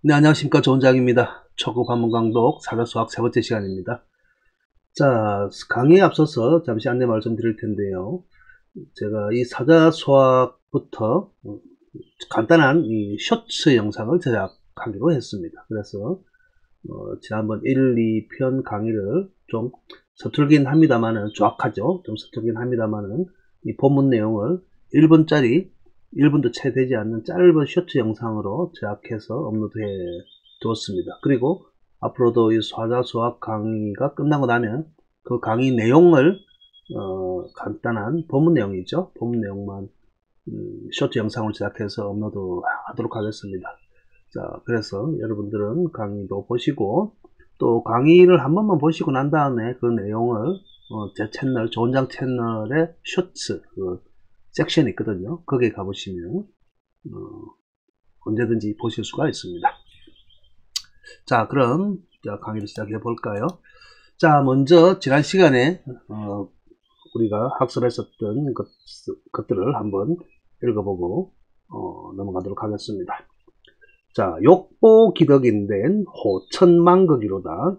네, 안녕하십니까. 조원장입니다. 초급 한문 강독 사자수학 세 번째 시간입니다. 자, 강의에 앞서서 잠시 안내 말씀드릴 텐데요. 제가 이 사자수학부터 간단한 이 쇼츠 영상을 제작하기로 했습니다. 그래서 지난번 1, 2편 강의를 좀 서툴긴 합니다만은, 정확하죠. 좀 서툴긴 합니다만은 이 본문 내용을 1분짜리 1분도 채 되지 않는 짧은 쇼트 영상으로 제작해서 업로드해 두었습니다. 그리고 앞으로도 이 사자수학 강의가 끝나고 나면 그 강의 내용을 간단한 본문 내용이죠. 본문 내용만 쇼트 영상으로 제작해서 업로드 하도록 하겠습니다. 자, 그래서 여러분들은 강의도 보시고 또 강의를 한 번만 보시고 난 다음에 그 내용을 제 채널, 조원장 채널의 쇼츠 섹션이 있거든요. 거기에 가보시면 언제든지 보실 수가 있습니다. 자, 그럼 강의를 시작해 볼까요? 자, 먼저 지난 시간에 우리가 학습했었던 것들을 한번 읽어보고 넘어가도록 하겠습니다. 자, 욕보기덕인된 호천망극이로다.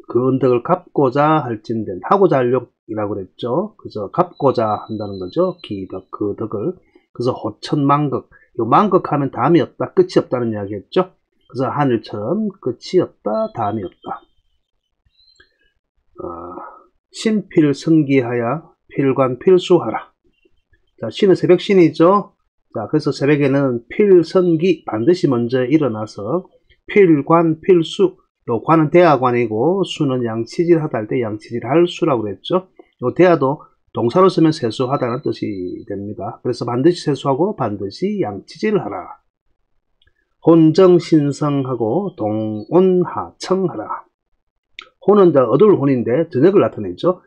그 언덕을 갚고자 할진된, 하고자 할 욕이라고 그랬죠. 그래서 갚고자 한다는 거죠. 기덕, 그 덕을. 그래서 호천망극. 요 망극하면 다음이 없다, 끝이 없다는 이야기 했죠. 그래서 하늘처럼 끝이 없다, 다음이 없다. 신필성기하야 필관 필수하라. 자, 신은 새벽신이죠. 자, 그래서 새벽에는 필성기, 반드시 먼저 일어나서 필관 필수, 요 관은 대하관이고 수는 양치질하다 할 때 양치질할 수라고 그랬죠. 요 대하도 동사로 쓰면 세수하다는 뜻이 됩니다. 그래서 반드시 세수하고 반드시 양치질을 하라. 혼정신성하고 동온하청하라. 혼은 어두울 혼인데 저녁을 나타내죠.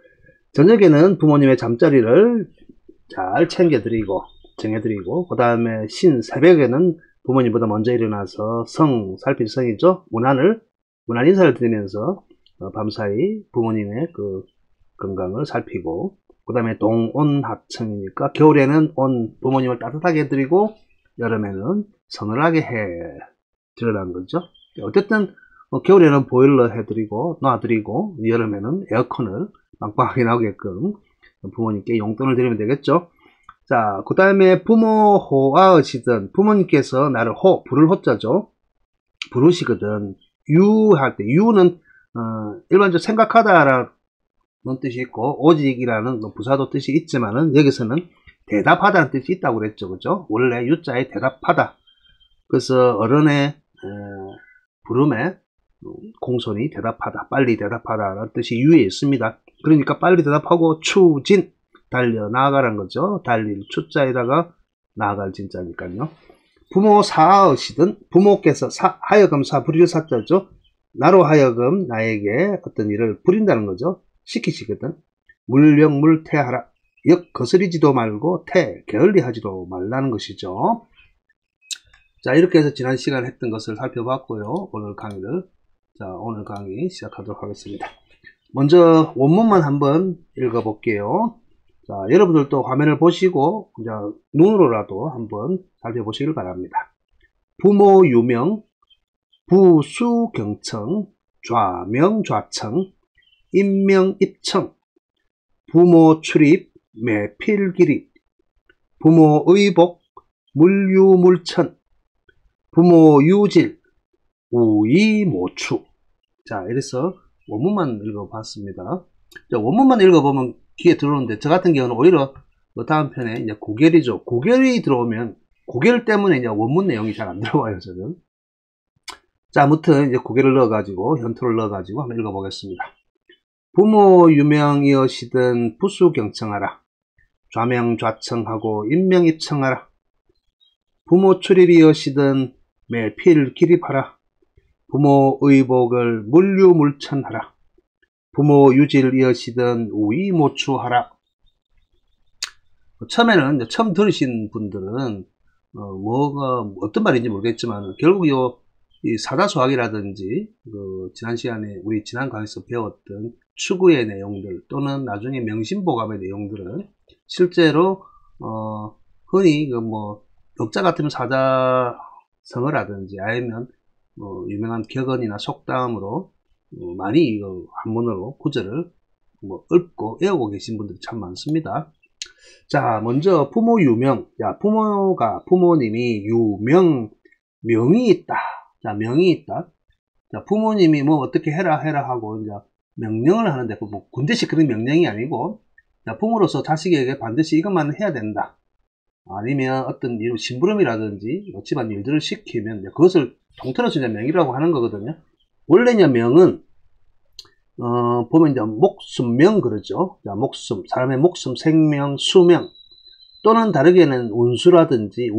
저녁에는 부모님의 잠자리를 잘 챙겨드리고 정해드리고, 그 다음에 새벽에는 부모님보다 먼저 일어나서 살필 성이죠. 문안 인사를 드리면서 밤사이 부모님의 그 건강을 살피고, 그 다음에 동온합청이니까 겨울에는 부모님을 따뜻하게 해드리고 여름에는 서늘하게 해드리라는 거죠. 어쨌든 겨울에는 보일러 해드리고 놔드리고 여름에는 에어컨을 빵빵하게 나오게끔 부모님께 용돈을 드리면 되겠죠. 자, 그 다음에 부모 호아으시든, 부모님께서 나를 부를 호자죠. 부르시거든. 할 때, 유는 일반적으로 생각하다라는 뜻이 있고 오직이라는 부사도 뜻이 있지만은 여기서는 대답하다는 뜻이 있다고 그랬죠. 그죠? 원래 유자에 대답하다. 그래서 어른의 부름에 공손히 대답하다, 빨리 대답하다라는 뜻이 유에 있습니다. 그러니까 빨리 대답하고 추진, 달려 나아가라는 거죠. 달릴 추자에다가 나아갈 진짜니까요. 부모 사하시든, 부모께서 하여금 부릴 사자죠. 나로 하여금 나에게 어떤 일을 부린다는 거죠. 시키시거든. 물령물퇴하라. 거스리지도 말고 게을리하지도 말라는 것이죠. 자, 이렇게 해서 지난 시간에 했던 것을 살펴봤고요. 오늘 강의 시작하도록 하겠습니다. 먼저 원문만 한번 읽어볼게요. 자, 여러분들도 화면을 보시고 눈으로라도 한번 살펴보시길 바랍니다. 부모 유명, 부수경청, 좌명 좌청, 임명 입청, 부모 출입, 매필기립, 부모 의복, 물유물천, 부모 유질, 우이모추. 자, 이래서 원문만 읽어봤습니다. 자, 원문만 읽어보면 귀에 들어오는데, 저 같은 경우는 오히려 다음 편에 이제 고결이죠. 고결이 들어오면, 고결 때문에 이제 원문 내용이 잘 안 들어와요, 저는. 자, 아무튼 이제 고결을 넣어가지고, 현토를 넣어가지고 한번 읽어보겠습니다. 부모 유명이여시든 부수경청하라. 좌명 좌청하고 임명입청하라. 부모 출입이여시든 매필기립하라. 부모 의복을 물유물천하라. 부모 유질이여시든 우이모추하라. 처음에는 이제 처음 들으신 분들은 어떤 말인지 모르겠지만 결국 이 사자수학이라든지 지난 시간에 우리 지난 강의에서 배웠던 추구의 내용들 또는 나중에 명심보감의 내용들은 실제로 흔히 역자 같으면 사자성어라든지 아니면 유명한 격언이나 속담으로 많이 이거 한문으로 구절을 읊고 외우고 계신 분들이 참 많습니다. 자, 먼저 부모 유명. 자, 부모님이 명이 있다. 자, 명이 있다. 자, 부모님이 어떻게 해라 하고 이제 명령을 하는데 군대식 그런 명령이 아니고, 자, 부모로서 자식에게 반드시 이것만 해야 된다. 아니면 어떤 심부름이라든지 집안 일들을 시키면 그것을 통틀어서 이제 명이라고 하는 거거든요. 원래 명은 보면 이제 목숨명 그러죠. 자, 사람의 목숨, 생명, 수명, 또는 다르게는 운수라든지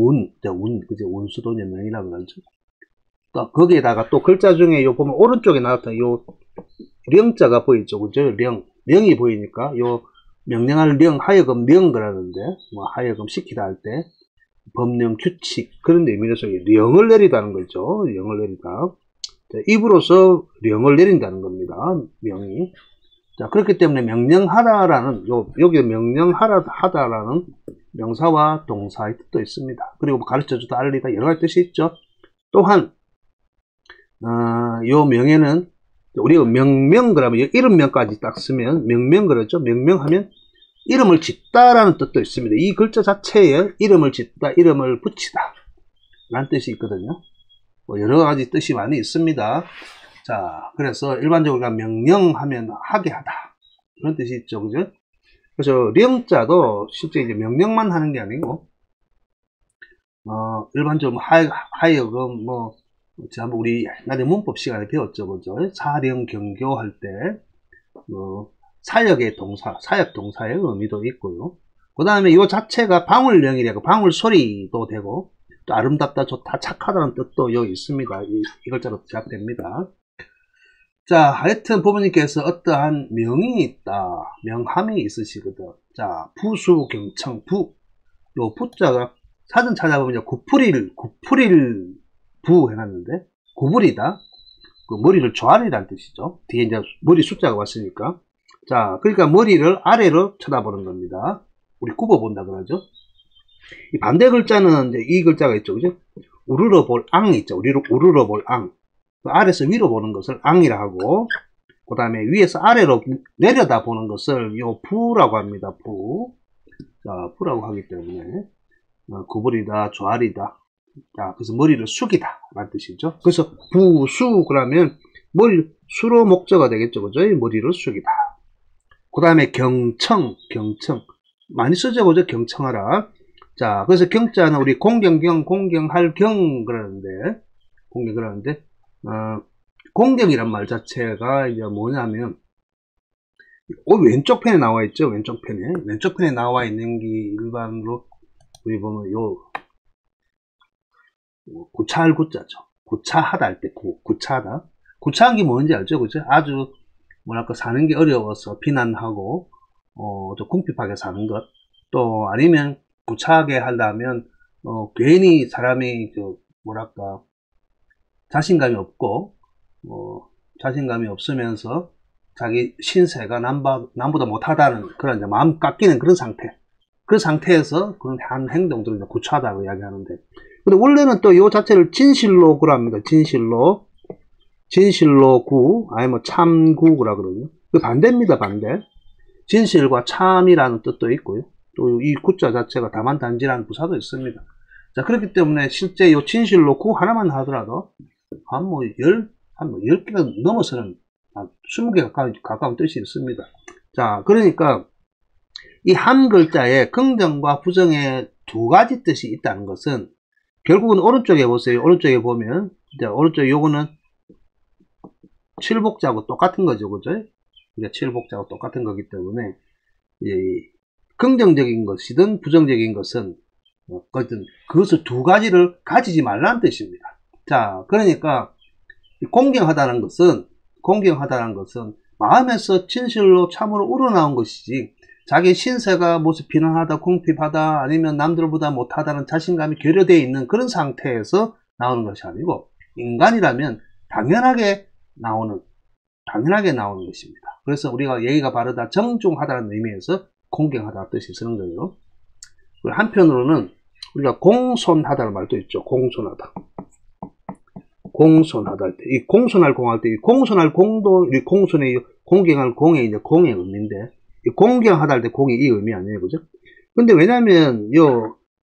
그죠? 운수도 명이라고 그러죠. 또 거기에다가 또 글자 중에 보면 오른쪽에 나왔던 령자가 보이죠, 그죠? 명이 보이니까 명령할 하여금 그러는데 하여금 시키다 할 때 법령, 규칙 그런 의미로서 령을 내리다는 거죠. 령을 내리다. 입으로서 명을 내린다는 겁니다. 명이. 자, 그렇기 때문에 명령하다라는 여기 명령하다라는 명사와 동사의 뜻도 있습니다. 그리고 가르쳐주다, 알리다 여러 가지 뜻이 있죠. 또한 요 명에는 우리가 명명 그러면 이름명까지 딱 쓰면 명명 그러죠. 명명하면 이름을 짓다라는 뜻도 있습니다. 이 글자 자체에 이름을 짓다, 이름을 붙이다 라는 뜻이 있거든요. 여러 가지 뜻이 많이 있습니다. 자, 그래서 일반적으로 명령하면 하게 하다 그런 뜻이 있죠, 그죠? 그래서 령자도 실제 이제 명령만 하는 게 아니고 일반적으로 하여금 우리 옛날에 문법 시간에 배웠죠, 그죠? 사령 경교할 때 사역의 동사, 사역 동사의 의미도 있고요. 그 다음에 이 자체가 방울령이라고 방울 소리도 되고 또 아름답다, 좋다, 착하다는 뜻도 여기 있습니다. 이 글자로 시작됩니다. 자, 하여튼 부모님께서 어떠한 명이 있다, 명함이 있으시거든. 자, 부수, 경청, 요 부자가 사전 찾아보면 구풀일 부 해놨는데 구불이다. 그 머리를 조아리라는 뜻이죠. 뒤에 이제 머리 숫자가 왔으니까. 자, 그러니까 머리를 아래로 쳐다보는 겁니다. 우리 굽어본다 그러죠. 이 반대 글자는 이제 이 글자가 있죠, 그죠? 우르르 볼 앙 있죠. 우르르 볼 앙. 아래에서 위로 보는 것을 앙이라 하고, 그 다음에 위에서 아래로 내려다 보는 것을 요 부라고 합니다. 부. 자, 부라고 하기 때문에 구부리다, 조아리다. 자, 그래서 머리를 숙이다 라는 뜻이죠. 그래서 부수 그러면 수로 목적어가 되겠죠, 그죠? 머리를 숙이다. 그 다음에 경청 많이 쓰죠, 그죠? 경청하라. 자, 그래서 경자는 우리 공경할 경 그러는데 공경이란 말 자체가 이제 뭐냐면 왼쪽 편에 나와 있죠. 왼쪽 편에 나와 있는 게 일반으로 우리 보면 구차할 구자죠. 구차하다 할 때 구차하다. 구차한 게 뭔지 알죠, 그죠? 아주 뭐랄까 사는 게 어려워서 비난하고 좀 궁핍하게 사는 것. 또 아니면 구차하게 하려면 괜히 사람이 뭐랄까 자신감이 없고 자신감이 없으면서 자기 신세가 남보다 못하다는 그런 이제 마음 깎이는 그런 상태. 그 상태에서 그런 한 행동들을 이제 구차하다고 이야기하는데, 근데 원래는 또 이 자체를 진실로구라 합니다. 진실로구, 아니 참구라 그러거든요. 그 반대입니다, 반대. 진실과 참이라는 뜻도 있고요. 또 이 구자 자체가 다만단지라는 부사도 있습니다. 자, 그렇기 때문에 실제 이 진실로구 하나만 하더라도 한 10개가 넘어서는 20개 가까운 뜻이 있습니다. 자, 그러니까 이 한 글자에 긍정과 부정의 두 가지 뜻이 있다는 것은 결국은 오른쪽에 보세요. 오른쪽에 보면 이제 오른쪽 요거는 칠복자하고 똑같은 거죠, 그죠? 이제 칠복자하고 똑같은 거기 때문에 긍정적인 것이든 부정적인 것은 그것을 두 가지를 가지지 말라는 뜻입니다. 자, 그러니까 공경하다는 것은 마음에서 진실로 참으로 우러나온 것이지 자기 신세가 모습 비난하다, 궁핍하다, 아니면 남들보다 못하다는 자신감이 결여되어 있는 그런 상태에서 나오는 것이 아니고 인간이라면 당연하게 나오는 것입니다. 그래서 우리가 예의가 바르다, 정중하다는 의미에서 공경하다 뜻이 쓰는 거예요. 한편으로는 우리가 공손하다는 말도 있죠. 공손하다. 공손하다 할 때, 이 공손할 공할 때, 이 공손할 공도, 이 공손의 공경할 공의 이제 공의 의미인데, 이 공경하다 할 때 공이 이 의미 아니에요, 그죠? 근데 왜냐면, 요,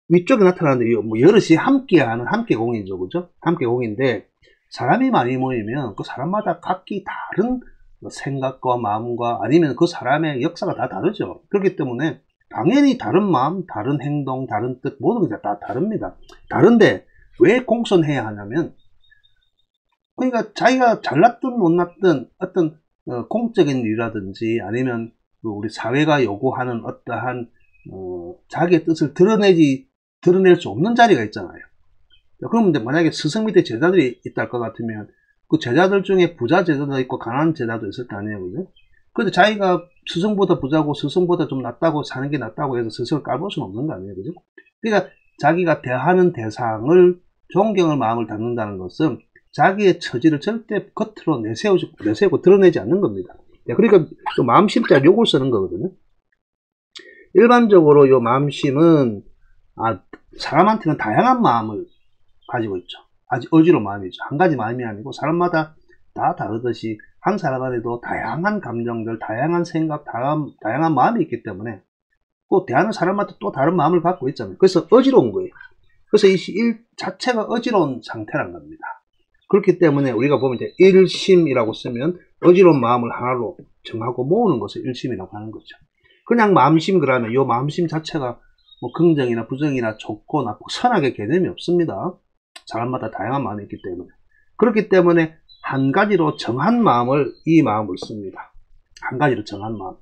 위쪽에 나타나는데, 뭐 여럿이 함께하는 함께 공이죠, 그죠? 함께 공인데, 사람이 많이 모이면 그 사람마다 각기 다른 생각과 마음과 아니면 그 사람의 역사가 다 다르죠. 그렇기 때문에, 당연히 다른 마음, 다른 행동, 다른 뜻, 모든 게 다 다릅니다. 다른데, 왜 공손해야 하냐면, 그러니까 자기가 잘났든 못났든 어떤 공적인 일이라든지 아니면 우리 사회가 요구하는 어떠한 자기의 뜻을 드러낼 수 없는 자리가 있잖아요. 그러면 만약에 스승 밑에 제자들이 있다 할 것 같으면 그 제자들 중에 부자 제자도 있고 가난한 제자도 있을 거 아니에요, 그죠? 그런데 자기가 스승보다 부자고 스승보다 좀 낫다고 사는 게 낫다고 해서 스승을 깔볼 수는 없는 거 아니에요, 그죠? 그러니까 자기가 대하는 대상을 존경을 마음을 담는다는 것은 자기의 처지를 절대 겉으로 내세우고 드러내지 않는 겁니다. 그러니까 또 마음심자 요걸 쓰는 거거든요. 일반적으로 요 마음심은 사람한테는 다양한 마음을 가지고 있죠. 아주 어지러운 마음이죠. 한 가지 마음이 아니고 사람마다 다 다르듯이 한 사람 안에도 다양한 감정들, 다양한 생각, 다양한 마음이 있기 때문에 또 대하는 사람마다 또 다른 마음을 갖고 있잖아요. 그래서 어지러운 거예요. 그래서 이 일 자체가 어지러운 상태란 겁니다. 그렇기 때문에 우리가 보면 이제 일심이라고 쓰면 어지러운 마음을 하나로 정하고 모으는 것을 일심이라고 하는 거죠. 그냥 마음심 그러면 이 마음심 자체가 뭐 긍정이나 부정이나 좋고 나쁘고 선악의 개념이 없습니다. 사람마다 다양한 마음이 있기 때문에. 그렇기 때문에 한 가지로 정한 마음을 이 마음을 씁니다. 한 가지로 정한 마음.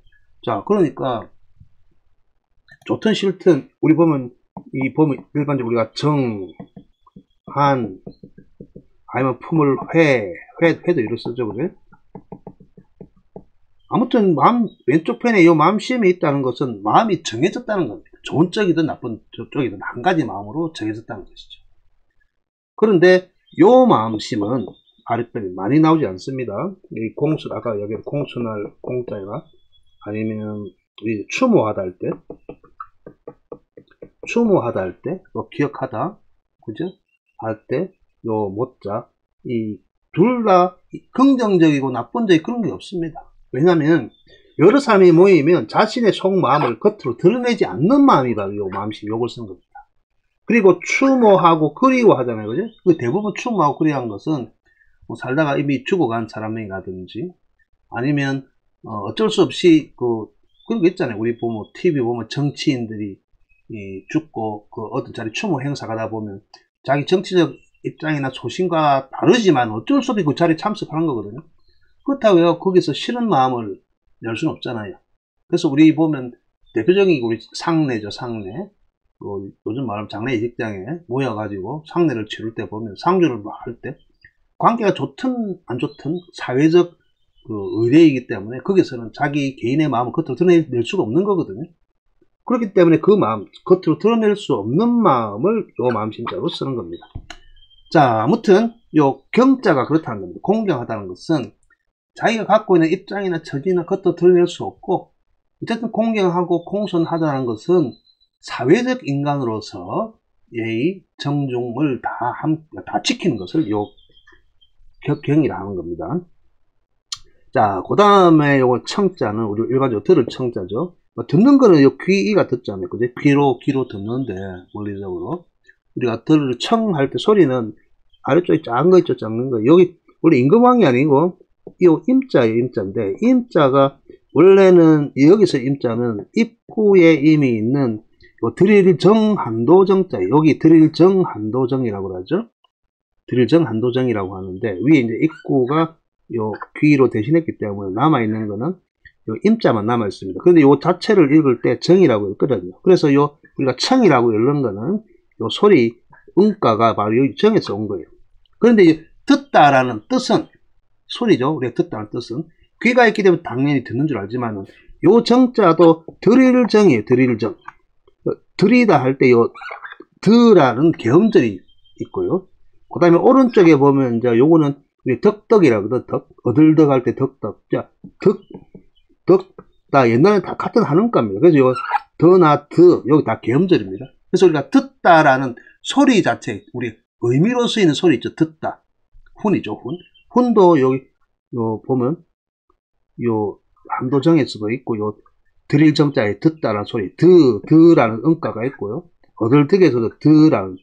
자, 그러니까 좋든 싫든 우리 보면 일반적으로 우리가 정, 한, 아니면 품을 회도 이렇게 쓰죠, 그죠? 아무튼 왼쪽 편에 이 마음심이 있다는 것은 마음이 정해졌다는 겁니다. 좋은 쪽이든 나쁜 쪽이든 한 가지 마음으로 정해졌다는 것이죠. 그런데 이 마음심은 아랫편에 많이 나오지 않습니다. 이 공순, 아까 여기 공순할 공자가 아니면 우리 추모하다 할 때, 뭐 기억하다, 그죠? 할 때, 요 모자, 이 둘 다 긍정적이고 나쁜적이 그런 게 없습니다. 왜냐면 여러 사람이 모이면 자신의 속마음을 겉으로 드러내지 않는 마음이 바로 요 마음심, 요걸 쓴 겁니다. 그리고 추모하고 그리워하잖아요, 그죠? 그 대부분 추모하고 그리워한 것은 뭐 살다가 이미 죽어간 사람이라든지 아니면 어쩔 수 없이 그런 거 있잖아요. 우리 보면 TV 보면 정치인들이 죽고 그 어떤 자리 추모 행사 가다 보면 자기 정치적 입장이나 소신과 다르지만 어쩔 수 없이 그 자리에 참석하는 거거든요. 그렇다고 해서 거기서 싫은 마음을 낼 수는 없잖아요. 그래서 우리 보면 대표적인 우리 상례죠, 상례. 요즘 말하면 장례 직장에 모여가지고 상례를 치를 때 보면 상주를 할 때 관계가 좋든 안 좋든 사회적 의례이기 때문에 거기서는 자기 개인의 마음을 겉으로 드러낼 수가 없는 거거든요. 그렇기 때문에 그 마음, 겉으로 드러낼 수 없는 마음을 요 마음심자로 쓰는 겁니다. 자, 아무튼 요 경자가 그렇다는 겁니다. 공경하다는 것은 자기가 갖고 있는 입장이나 처지나 겉으로 드러낼 수 없고 어쨌든 공경하고 공손하다는 것은 사회적 인간으로서 예의, 정중을 다 지키는 것을 요 경이라 하는 겁니다. 자, 그 다음에 요거 청자는 우리 일반적으로 들을 청자죠. 듣는 거는 요 귀가 듣잖아요. 그죠? 귀로 듣는데, 원리적으로. 우리가 들을 청할 때 소리는 아래쪽에 작은 거 있죠, 작은 거. 여기, 원래 임금왕이 아니고, 요 임자예요, 임자인데, 임자가, 원래는, 여기서 임자는 입구에 이미 있는, 요 드릴정한도정자, 여기 드릴정한도정이라고 그러죠. 드릴정한도정이라고 하는데, 위에 이제 입구가 요 귀로 대신했기 때문에 남아있는 거는 요 임자만 남아있습니다. 그런데 요 자체를 읽을 때 정이라고 읽거든요. 그래서 요 우리가 청이라고 읽는 거는 요 소리, 음가가 바로 여기 정에서 온 거예요. 그런데 듣다라는 뜻은 소리죠. 우리가 듣다는 뜻은 귀가 있기 때문에 당연히 듣는 줄 알지만 요 정자도 드릴정이에요. 드릴정. 드리다 할 때 요 드라는 개음절이 있고요. 그 다음에 오른쪽에 보면 이제 요거는 우리 덕덕이라고 하거든. 어들덕 할 때 덕덕. 자, 다 옛날에 다 같은 한음가입니다. 그래서 요 더나 드 여기 다 개음절입니다. 그래서 우리가 듣다라는 소리 자체, 우리 의미로 쓰이는 소리 있죠. 듣다. 훈이죠, 훈. 훈도 여기, 보면, 요, 한도정에서도 있고, 요, 드릴 정자에 듣다라는 소리, 드라는 음가가 있고요. 어들득에서도 드라는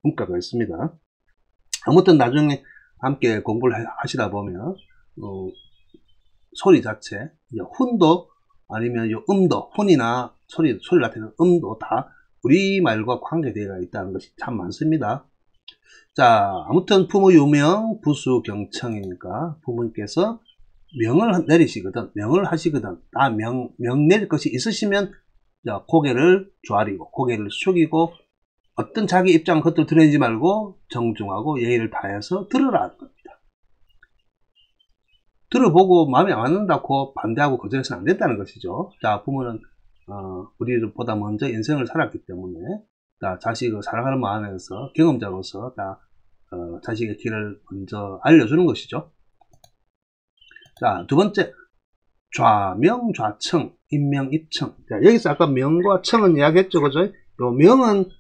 음가가 있습니다. 아무튼 나중에 함께 공부를 하시다 보면, 소리 자체, 훈도, 아니면 요 음도, 훈이나 소리 나타내는 음도 다 우리말과 관계되어 있다는 것이 참 많습니다. 자, 아무튼 부모 유명, 부수 경청이니까 부모님께서 명을 내리시거든, 명을 하시거든, 명 내릴 것이 있으시면, 자, 고개를 조아리고, 고개를 숙이고, 어떤 자기 입장을 겉으로 드러내지 말고, 정중하고 예의를 다해서 들으라는 겁니다. 들어보고 마음에 안 맞는다고 반대하고 거절해서는 안 된다는 것이죠. 자, 부모는, 우리보다 먼저 인생을 살았기 때문에, 자, 자식을 사랑하는 마음에서 경험자로서, 자식의 길을 먼저 알려주는 것이죠. 자, 두 번째, 좌명, 좌청, 인명, 입청. 자, 여기서 아까 명과 청은 이야기했죠, 그죠? 요 명은,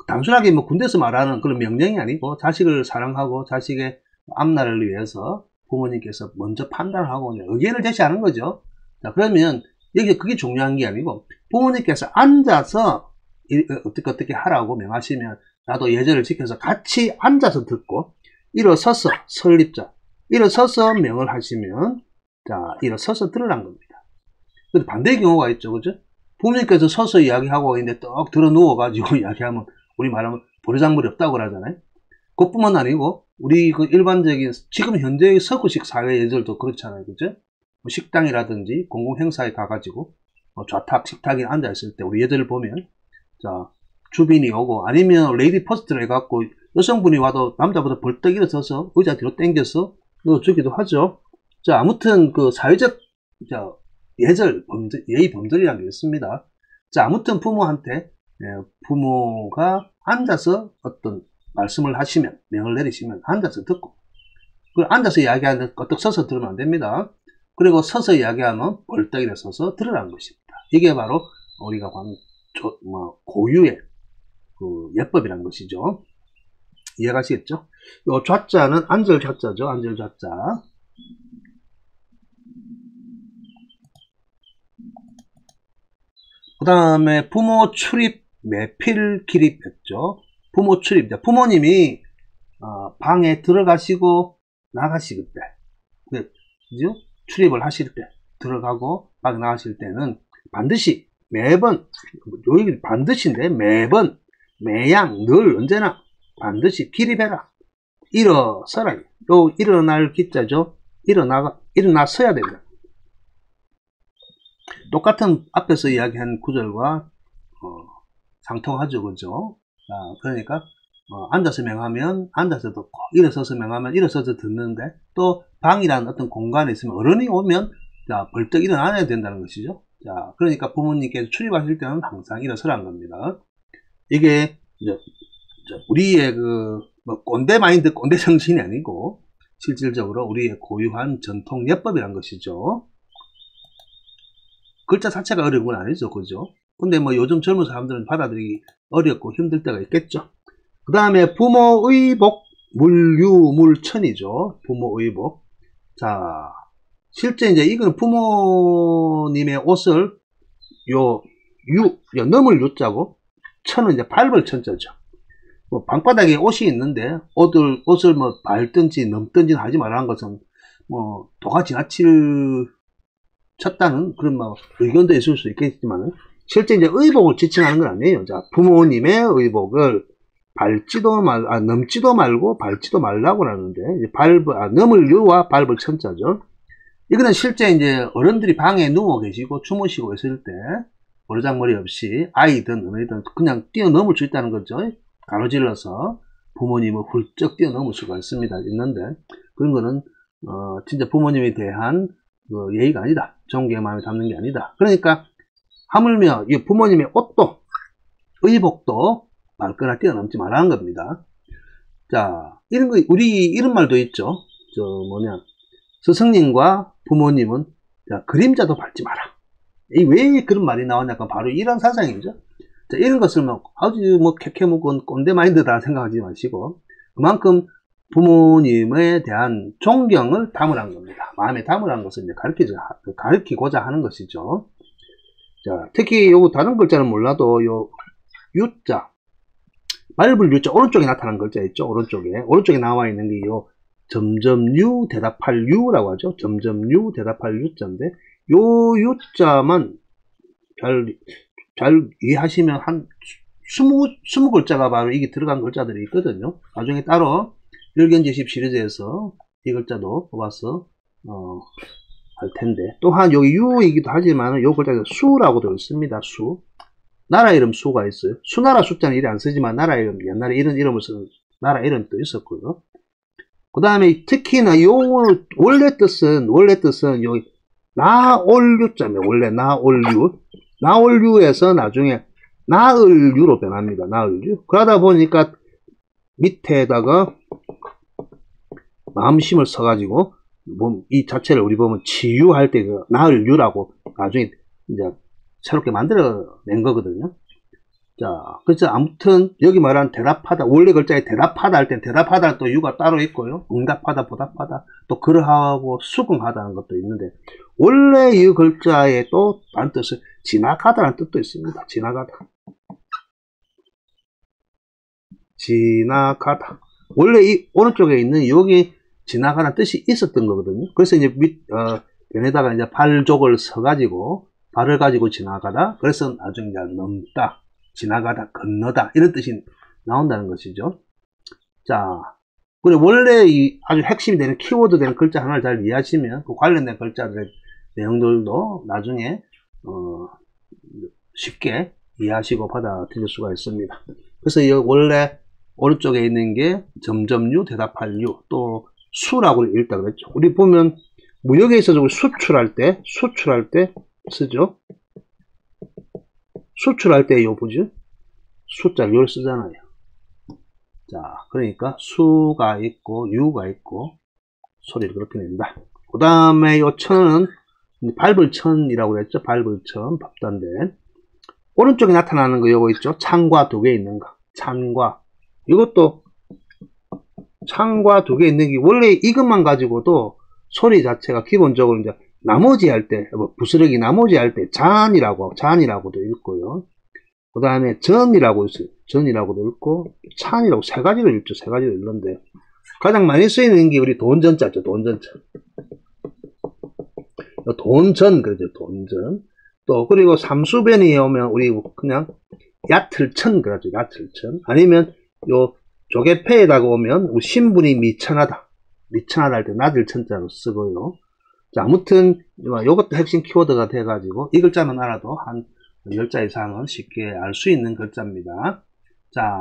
단순하게 뭐 군대에서 말하는 그런 명령이 아니고, 자식을 사랑하고 자식의 앞날을 위해서 부모님께서 먼저 판단하고 의견을 제시하는 거죠. 자, 그러면 여기 그게 중요한 게 아니고, 부모님께서 앉아서 어떻게 하라고 명하시면 나도 예절을 지켜서 같이 앉아서 듣고, 일어서서 설립자, 일어서서 명을 하시면, 자, 일어서서 들으란 겁니다. 근데 반대의 경우가 있죠, 그죠? 부모님께서 서서 이야기하고 있는데 떡 들어 누워가지고 이야기하면, 우리 말하면 버르장머리 없다고 그러잖아요. 그뿐만 아니고, 우리 그 일반적인, 지금 현재의 서구식 사회 예절도 그렇잖아요, 그죠? 뭐 식당이라든지 공공행사에 가가지고, 좌탁, 식탁에 앉아있을 때 우리 예절을 보면, 자, 주빈이 오고, 아니면 레이디 퍼스트를 해갖고, 여성분이 와도 남자보다 벌떡 일어서서 의자 뒤로 당겨서 넣어주기도 하죠. 자, 아무튼 그 사회적, 자, 예절, 예의 범절이라는 게 있습니다. 자, 아무튼 부모한테, 부모가 앉아서 어떤 말씀을 하시면, 명을 내리시면 앉아서 듣고, 그리고 앉아서 이야기하는 껐떡 서서 들으면 안 됩니다. 그리고 서서 이야기하면 벌떡 일어서서 들으라는 것입니다. 이게 바로 우리가 고유의 그 예법이라는 것이죠. 이해가시겠죠? 요 좌자는 앉을 좌자죠. 앉을 좌자. 그 다음에 부모 출입, 매필 기립했죠. 부모 출입. 부모님이 방에 들어가시고 나가실 때, 그죠? 출입을 하실 때, 들어가고 방에 나가실 때는 반드시 매번, 여기 반드시인데 매번, 매양, 늘 언제나 반드시 기립해라. 일어서라. 또 일어날 기자죠. 일어나서야 됩니다. 똑같은 앞에서 이야기한 구절과 상통하죠, 그죠? 그러니까 앉아서 명하면 앉아서 듣고, 일어서서 명하면 일어서서 듣는데, 또 방이라는 어떤 공간에 있으면 어른이 오면 자, 벌떡 일어나야 된다는 것이죠. 자, 그러니까 부모님께서 출입하실 때는 항상 일어서라는 겁니다. 이게 이제 우리의 꼰대 마인드, 꼰대 정신이 아니고 실질적으로 우리의 고유한 전통 예법이란 것이죠. 글자 자체가 어려운 건 아니죠, 그죠? 근데 뭐 요즘 젊은 사람들은 받아들이기 어렵고 힘들 때가 있겠죠. 그 다음에 부모의복, 물유물천이죠. 부모의복. 자, 실제 이제 이건 부모님의 옷을 넘을 유자고, 천은 이제 밟을 천자죠. 뭐 방바닥에 옷이 있는데 옷을 뭐 밟든지 넘든지 하지 말라는 것은 뭐 도가 쳤다는 그런 뭐 의견도 있을 수 있겠지만, 실제 이제 의복을 지칭하는 건 아니에요. 자, 부모님의 의복을 넘지도 말고 밟지도 말라고 하는데, 이제 넘을 유와 밟을 천자죠. 이거는 실제 이제 어른들이 방에 누워 계시고 주무시고 있을 때 버르장머리 없이 아이든 어른이든 그냥 뛰어넘을 수 있다는 거죠. 가로질러서 부모님을 훌쩍 뛰어넘을 수가 있는데, 그런 거는 진짜 부모님에 대한 예의가 아니다. 존경의 마음에 담는 게 아니다. 그러니까 하물며 이 부모님의 옷도, 의복도 밟거나 뛰어넘지 말라는 겁니다. 자, 이런 말도 있죠. 스승님과 부모님은, 자, 그림자도 밟지 마라. 왜 그런 말이 나왔냐면 바로 이런 사상이죠. 자, 이런 것을 아주 캐캐묵은 꼰대 마인드다 생각하지 마시고, 그만큼 부모님에 대한 존경을 담으란 겁니다. 마음에 담으란 것을 이제 가르치고자 하는 것이죠. 자, 특히 요 다른 글자는 몰라도 요 유자, 밟을 유자, 오른쪽에 나타난 글자 있죠? 오른쪽에 나와 있는 게 요 점점유 대답할 유라고 하죠. 점점유 대답할 유자인데 요 유자만 잘 이해하시면 한 20글자가 바로 이게 들어간 글자들이 있거든요. 나중에 따로 일견제십 시리즈에서 이 글자도 뽑아서 할 텐데, 또한 여기 유이기도 하지만 요 글자에서 수라고도 있습니다. 수. 나라 이름 수가 있어요. 수나라 숫자는 이래 안 쓰지만 나라 이름, 옛날에 이런 이름을 쓰는 나라 이름도 있었고요. 그 다음에 특히나 요 원래 뜻은 여기 나올유자입니다. 원래 나올유에서 나중에 나을유로 변합니다. 나을유. 그러다 보니까 밑에다가 마음심을 써가지고 이 자체를 우리 보면 치유할 때 그 나을유라고 나중에 이제 새롭게 만들어낸 거거든요. 자, 그래서 아무튼 여기 말한 대답하다, 원래 글자에 대답하다 할 땐 대답하다 또 유가 따로 있고요. 응답하다, 보답하다, 또 그러하고 수긍하다는 것도 있는데, 원래 이 글자에 또 다른 뜻은 지나가다라는 뜻도 있습니다. 지나가다. 원래 이 오른쪽에 있는 여기 지나가는 뜻이 있었던 거거든요. 그래서 이제 변에다가 이제 발족을 써가지고 발을 가지고 지나가다. 그래서 나중에 이제 넘다, 지나가다, 건너다 이런 뜻이 나온다는 것이죠. 자, 그리고 원래 이 아주 핵심이 되는 키워드 되는 글자 하나를 잘 이해하시면 그 관련된 글자들의 내용들도 나중에 쉽게 이해하시고 받아들일 수가 있습니다. 그래서 이 원래 오른쪽에 있는 게 점점유, 대답할 유, 또 수라고 읽다 그랬죠. 우리 보면 무역에 있어서 수출할 때 쓰죠. 수출할 때 요 보죠. 숫자를 요를 쓰잖아요. 자, 그러니까 수가 있고 유가 있고 소리를 그렇게 낸다. 그 다음에 요 천은 밟을 천이라고 그랬죠. 밟을 천, 밥단된. 오른쪽에 나타나는 거 요거 있죠. 창과 두 개 있는 거. 창과. 이것도 창과 두 개 있는 게 원래 이것만 가지고도 소리 자체가 기본적으로 이제 나머지 할 때, 부스러기 나머지 할 때 잔이라고도 읽고요. 그 다음에 전이라고 있어요. 전이라고도 읽고, 찬이라고 세 가지로 읽죠. 세 가지로 읽는데, 가장 많이 쓰이는 게 우리 돈전자죠. 돈전자. 돈전, 그러죠. 돈전. 또, 그리고 삼수변이 오면 우리 그냥 얕을천, 그러죠. 얕을천. 아니면 요 조개패에다가 오면 우리 신분이 미천하다. 미천하다 할 때 낮을 천자로 쓰고요. 자, 아무튼 요것도 핵심 키워드가 돼가지고 이 글자만 알아도 한 10자 이상은 쉽게 알 수 있는 글자입니다. 자,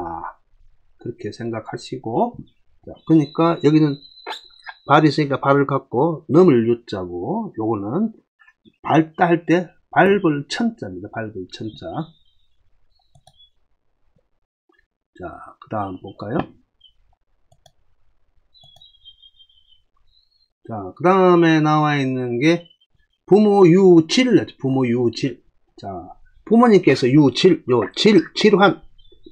그렇게 생각하시고, 자, 그러니까 여기는 발이 있으니까 발을 갖고 넘을 유자고, 요거는 밟다 할 때 밟을 천자입니다. 밟을 천자. 자, 그 다음 볼까요? 자, 그 다음에 나와 있는 게 부모유질, 부모유질. 자, 부모님께서 질환,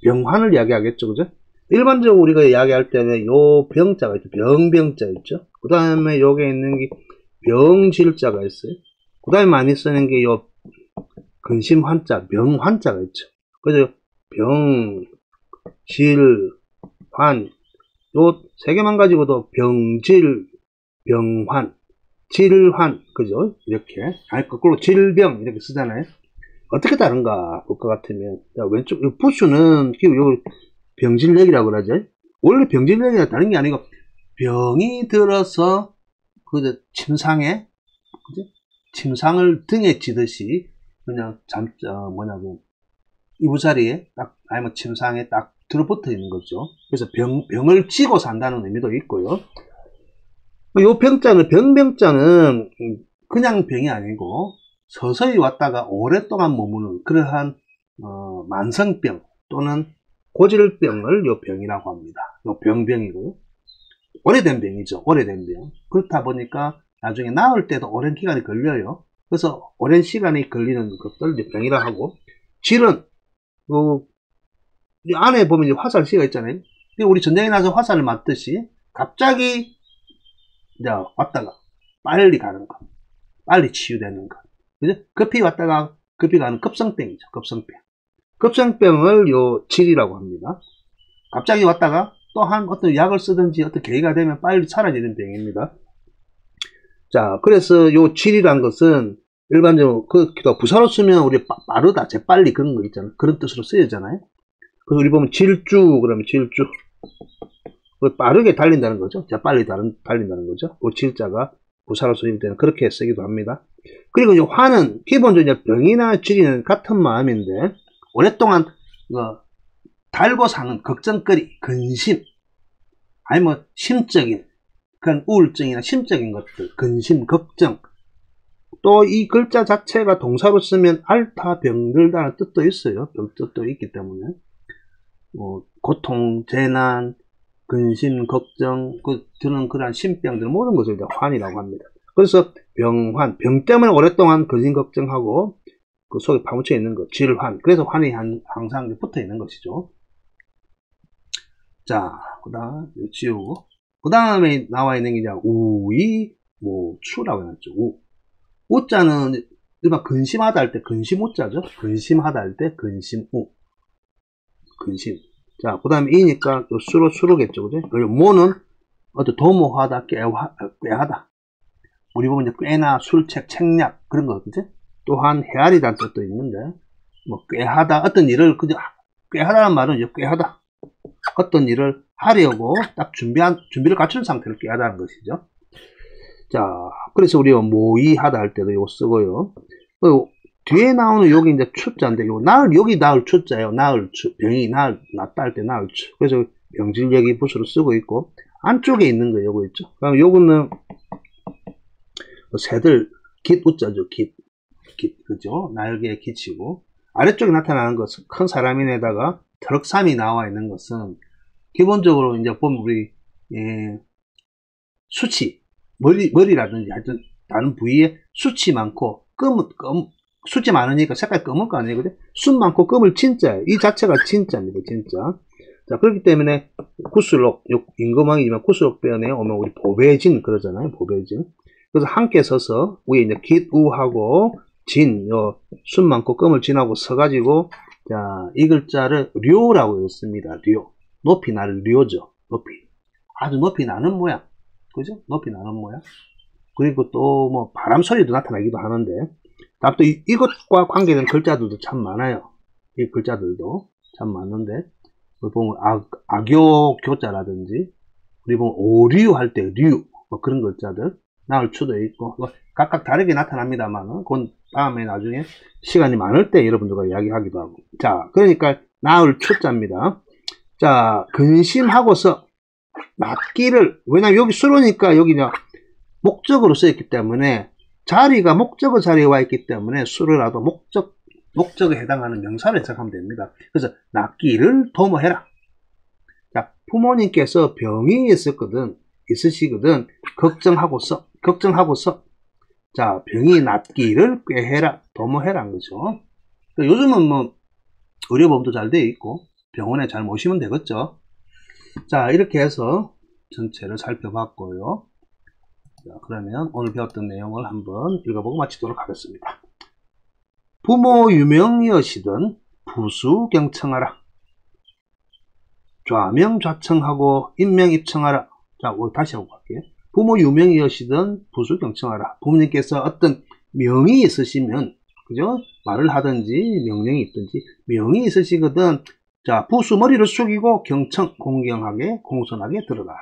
병환을 이야기하겠죠, 그죠? 일반적으로 우리가 이야기할 때는 요 병자가 있죠, 병자 있죠. 그 다음에 요게 있는 게 병질자가 있어요. 그 다음에 많이 쓰는 게 요 근심환자, 명환자가 있죠. 그래서 병, 질, 환, 요 세 개만 가지고도 병질, 병환, 질환, 그죠? 이렇게. 아니, 거꾸로 질병, 이렇게 쓰잖아요. 어떻게 다른가 볼 것 같으면, 자, 왼쪽, 부수는, 요 병질력이라고 그러죠. 원래 병질력이랑 다른 게 아니고, 병이 들어서, 침상에, 그죠? 침상을 등에 지듯이, 그냥 이부자리에 딱, 아니면 침상에 딱 들어붙어 있는 거죠. 그래서 병을 지고 산다는 의미도 있고요. 요 병자는, 병자는 그냥 병이 아니고 서서히 왔다가 오랫동안 머무는 그러한 만성병 또는 고질병을 요 병이라고 합니다. 요 병이고요. 오래된 병이죠. 오래된 병. 그렇다 보니까 나중에 나을 때도 오랜 기간이 걸려요. 그래서 오랜 시간이 걸리는 것들 병이라 하고, 질은 이 안에 보면 이제 화살씨가 있잖아요. 우리 전쟁에 나서 화살을 맞듯이 갑자기 이제 왔다가 빨리 가는 거, 빨리 치유되는 거, 그죠? 급히 왔다가 급히 가는 급성병이죠. 급성병을 요 질이라고 합니다. 갑자기 왔다가 또한 어떤 약을 쓰든지 어떤 계기가 되면 빨리 사라지는 병입니다. 자, 그래서 요 질이란 것은 일반적으로 부사로 쓰면 우리 빠르다, 재빨리 그런 거 있잖아요. 그런 뜻으로 쓰여잖아요. 그래서 우리 보면 질주 그러면 질주, 빠르게 달린다는 거죠. 재빨리 달린다는 거죠. 그 질자가 부사로 쓰일 때는 그렇게 쓰기도 합니다. 그리고 이제 화는 기본적으로 병이나 질이는 같은 마음인데 오랫동안 달고 사는 걱정거리, 근심, 아니 뭐 심적인 그런 우울증이나 심적인 것들, 근심, 걱정. 또 이 글자 자체가 동사로 쓰면 앓다, 병들다는 뜻도 있어요. 병 뜻도 있기 때문에 고통, 재난, 근심, 걱정, 드는 그러한 심병들 모든 것을 환이라고 합니다. 그래서 병환, 병 때문에 오랫동안 근심, 걱정하고 그 속에 파묻혀 있는 것, 질환. 그래서 환이 항상 붙어 있는 것이죠. 자, 그 다음 지우고, 그 다음에 나와 있는 게 이제 우이, 모추라고 해놨죠. 우자는 일반 근심하다 할 때 근심 우자죠. 근심하다 할 때 근심 우. 근심. 자, 그 다음에 이니까 수로겠죠. 그죠? 그리고 모는 어떤 도모하다, 꾀하다. 우리 보면 이제 꾀나 술책, 책략, 그런 거, 그죠? 또한 헤아리다는 뜻도 있는데, 꾀하다, 어떤 일을, 그죠? 꾀하다는 말은 이제 꾀하다. 어떤 일을 하려고 딱 준비를 갖춘 상태를 꾀하다는 것이죠. 자, 그래서 우리가 모의하다 할 때도 이거 쓰고요. 뒤에 나오는 여기 이제 추자인데, 여기 나을 추자예요. 나을 추. 병이 낫다 할 때 나을 추. 그래서 병질 여기 부수로 쓰고 있고, 안쪽에 있는 거 요거 있죠. 그럼 요거는 새들, 깃 우자죠. 깃, 그죠? 날개에 깃이고, 아래쪽에 나타나는 것은 큰 사람인에다가 트럭삼이 나와 있는 것은 기본적으로 이제 보면 우리 수치, 머리라든지 하여튼 다른 부위에 수치 많고 수치 많으니까 색깔 검은 거 아니거든. 숱 많고 검을 진짜예요. 이 자체가 진짜입니다. 진짜. 자, 그렇기 때문에 구슬록, 임금왕이지만 구슬록변에 오면 우리 보배진 그러잖아요. 보배진. 그래서 함께 서서 위에 이제 깃우하고 진, 숱 많고 검을 진하고 서가지고, 자, 이 글자를 료라고 했습니다. 료. 높이 나를 료죠. 높이. 아주 높이 나는 모양. 그죠? 높이 나는 모양. 그리고 또 바람 소리도 나타나기도 하는데, 또 이것과 관계된 글자들도 참 많아요. 이 글자들도 참 많은데, 보면 악요 교자라든지, 우리 보면 오류 할 때 류, 그런 글자들, 나을 추도 있고, 각각 다르게 나타납니다만, 그건 다음에 나중에 시간이 많을 때 여러분들과 이야기하기도 하고. 자, 그러니까 나을 추자입니다. 자, 근심하고서 낫기를, 왜냐면 여기 수로니까 여기 목적으로 쓰였기 때문에 자리가 목적어 자리에 와 있기 때문에 수로라도 목적에 해당하는 명사를 해석하면 됩니다. 그래서 낫기를 도모해라. 자, 부모님께서 병이 있으시거든 걱정하고서 자, 병이 낫기를 꾀해라, 도모해라는 거죠. 요즘은 의료보험도 잘 되어 있고 병원에 잘 모시면 되겠죠. 자, 이렇게 해서 전체를 살펴봤고요. 자, 그러면 오늘 배웠던 내용을 한번 읽어보고 마치도록 하겠습니다. 부모 유명이여시든 부수 경청하라. 좌명 좌청하고 인명 입청하라. 자, 다시 하고 갈게요. 부모 유명이여시든 부수 경청하라. 부모님께서 어떤 명이 있으시면, 그죠? 말을 하든지 명령이 있든지 명이 있으시거든. 자, 부수 머리를 숙이고 경청, 공경하게 공손하게 들어라.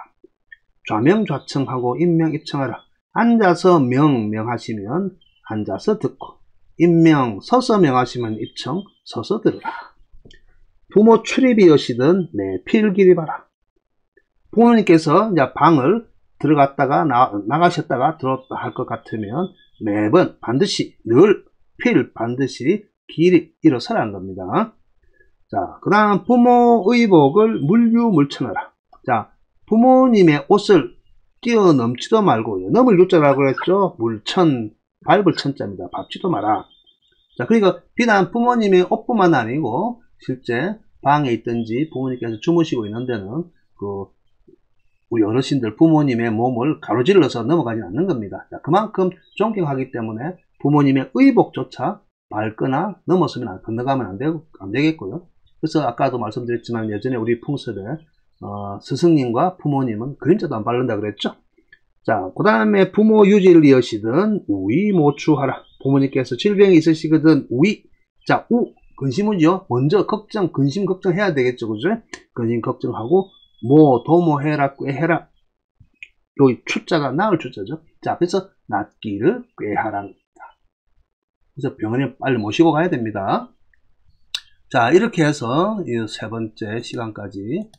좌명 좌청하고 인명 입청하라. 앉아서 명하시면 앉아서 듣고, 인명 서서 명하시면 입청 서서 들으라. 부모 출입이여시든 내필길이 봐라. 부모님께서 이제 방을 들어갔다가 나가셨다가 들어왔다 할 것 같으면 매번 반드시 반드시 길이 일어서라는 겁니다. 자, 그 다음 부모 의복을 물유물천하라. 자, 부모님의 옷을 뛰어넘지도 말고, 넘을 유자라고 그랬죠. 물천, 밟을 천자입니다. 밟지도 마라. 자, 그러니까 비단 부모님의 옷뿐만 아니고 실제 방에 있든지 부모님께서 주무시고 있는 데는 우리 어르신들 부모님의 몸을 가로질러서 넘어가지 않는 겁니다. 자, 그만큼 존경하기 때문에 부모님의 의복조차 밟거나 넘어서면 건너가면 안 되겠고요. 그래서 아까도 말씀드렸지만 예전에 우리 풍습에 스승님과 부모님은 그림자도 안 바른다 그랬죠. 자, 그 다음에 부모 유지를 이으시든 우위모추하라. 부모님께서 질병이 있으시거든 우위. 자, 근심은요. 먼저 근심 걱정해야 되겠죠. 그죠? 근심 걱정하고 도모해라 꾀해라. 요 추자가 나을 추자죠. 자, 그래서 낫기를 꾀하랍니다. 그래서 병원에 빨리 모시고 가야 됩니다. 자, 이렇게 해서 이 세 번째 시간까지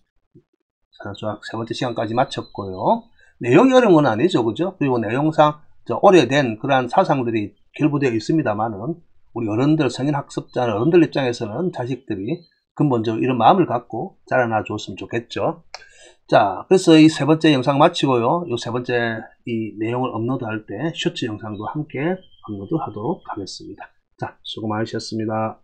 사자수학 세 번째 시간까지 마쳤고요. 내용이 어려운 건 아니죠. 그죠? 그리고 내용상 오래된 그러한 사상들이 결부되어 있습니다만은 우리 어른들, 성인 학습자, 어른들 입장에서는 자식들이 근본적으로 이런 마음을 갖고 자라나 줬으면 좋겠죠. 자, 그래서 이 세 번째 영상 마치고요. 이 세 번째 이 내용을 업로드할 때 쇼츠 영상도 함께 업로드 하도록 하겠습니다. 자, 수고 많으셨습니다.